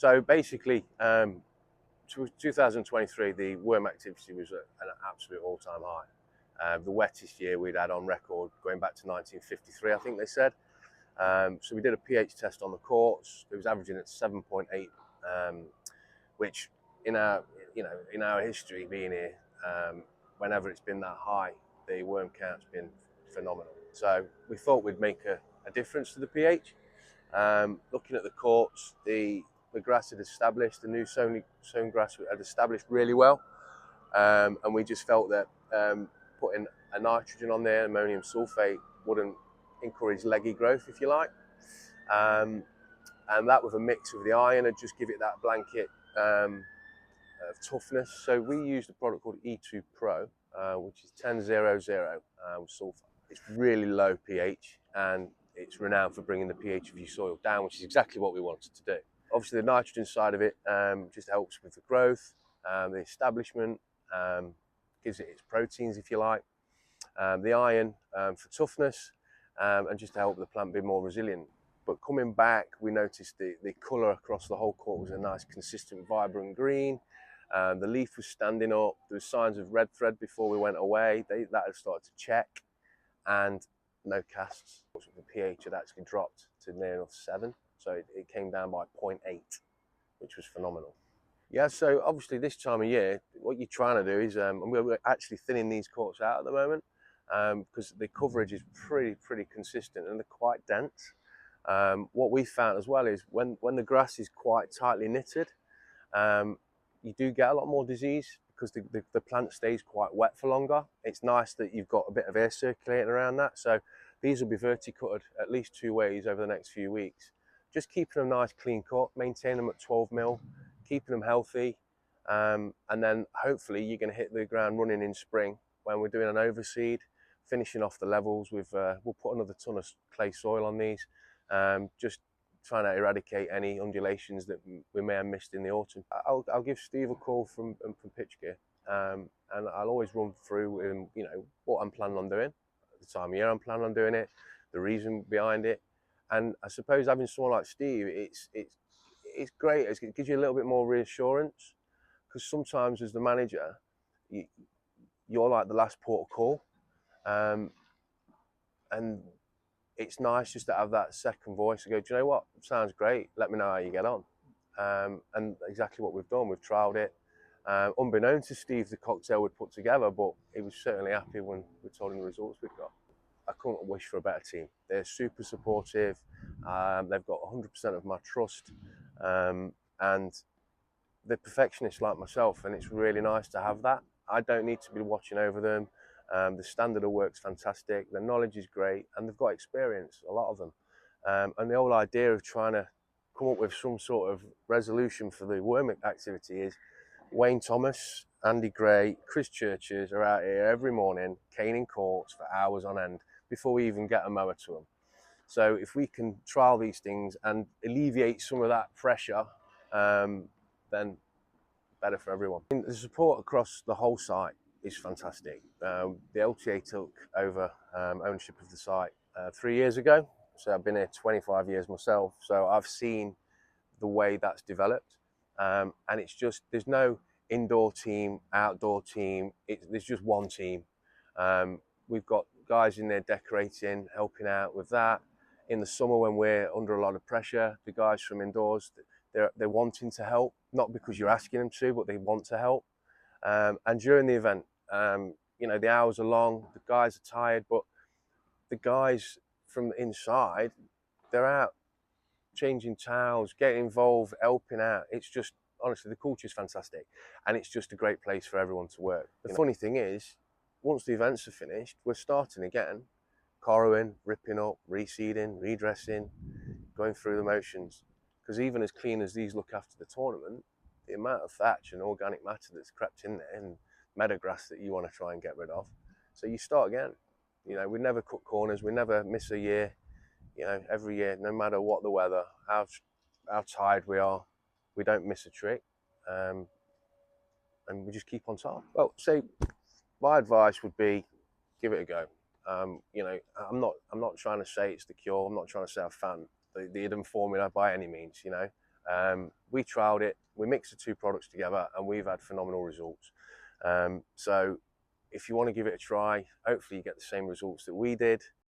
So basically, 2023, the worm activity was at an absolute all-time high. The wettest year we'd had on record going back to 1953, I think they said. So we did a pH test on the courts. It was averaging at 7.8, which in our history being here, whenever it's been that high, the worm count's been phenomenal. So we thought we'd make a difference to the pH. Looking at the courts, the grass had established, the new sown grass had established really well, and we just felt that putting a nitrogen on there, ammonium sulfate, wouldn't encourage leggy growth, if you like, and that with a mix of the iron would just give it that blanket of toughness. So we used a product called E2 Pro, which is 1000 with sulfur. It's really low pH, and it's renowned for bringing the pH of your soil down, which is exactly what we wanted to do. Obviously, the nitrogen side of it just helps with the growth, the establishment, gives it its proteins, if you like, the iron for toughness, and just to help the plant be more resilient. But coming back, we noticed the colour across the whole court was a nice, consistent, vibrant green. The leaf was standing up. There was signs of red thread before we went away. That had started to check, and no casts. The pH had actually dropped to near enough 7, so it came down by 0.8, which was phenomenal. Yeah, so obviously this time of year, what you're trying to do is, we're actually thinning these courts out at the moment, because the coverage is pretty consistent and they're quite dense. What we found as well is when the grass is quite tightly knitted, you do get a lot more disease because the plant stays quite wet for longer. It's nice that you've got a bit of air circulating around that. So these will be verticutted at least 2 ways over the next few weeks. Just keeping them nice, clean cut, maintain them at 12 mil, keeping them healthy, and then hopefully you're going to hit the ground running in spring when we're doing an overseed, finishing off the levels. We'll put another ton of clay soil on these, just trying to eradicate any undulations that we may have missed in the autumn. I'll give Steve a call from Pitch Gear, and I'll always run through what I'm planning on doing, the time of year I'm planning on doing it, the reason behind it. And I suppose having someone like Steve, it's great. It gives you a little bit more reassurance, because sometimes as the manager, you're like the last port of call, and it's nice just to have that second voice to go, do you know what, sounds great, let me know how you get on. And exactly what we've done, we've trialled it. Unbeknown to Steve, the cocktail we'd put together, but he was certainly happy when we told him the results we'd got. I couldn't wish for a better team. They're super supportive, they've got 100% of my trust, and they're perfectionists like myself, and it's really nice to have that. I don't need to be watching over them. The standard of work's fantastic, their knowledge is great, and they've got experience, a lot of them. And the whole idea of trying to come up with some sort of resolution for the worm activity is Wayne Thomas, Andy Gray, Chris Churches are out here every morning caning courts for hours on end before we even get a mower to them. So if we can trial these things and alleviate some of that pressure, then better for everyone. The support across the whole site is fantastic. The LTA took over ownership of the site 3 years ago, so I've been here 25 years myself, so I've seen the way that's developed, and it's just, there's no indoor team, outdoor team, there's just one team. We've got guys in there decorating, helping out with that. In the summer when we're under a lot of pressure, the guys from indoors, they're wanting to help, not because you're asking them to, but they want to help. And during the event, the hours are long, the guys are tired, but the guys from the inside, they're out changing towels, getting involved, helping out. It's just, honestly, the culture is fantastic, and it's just a great place for everyone to work. The funny thing is, once the events are finished, we're starting again, corrowing, ripping up, reseeding, redressing, going through the motions. Because even as clean as these look after the tournament, the amount of thatch and organic matter that's crept in there, and meadow grass that you want to try and get rid of. So you start again. We never cut corners, we never miss a year. Every year, no matter what the weather, how tired we are, we don't miss a trick, and we just keep on top. Well, my advice would be, give it a go. I'm not trying to say it's the cure. I'm not trying to say I found the hidden formula by any means. We trialed it, we mixed the two products together, and we've had phenomenal results. So if you want to give it a try, hopefully you get the same results that we did.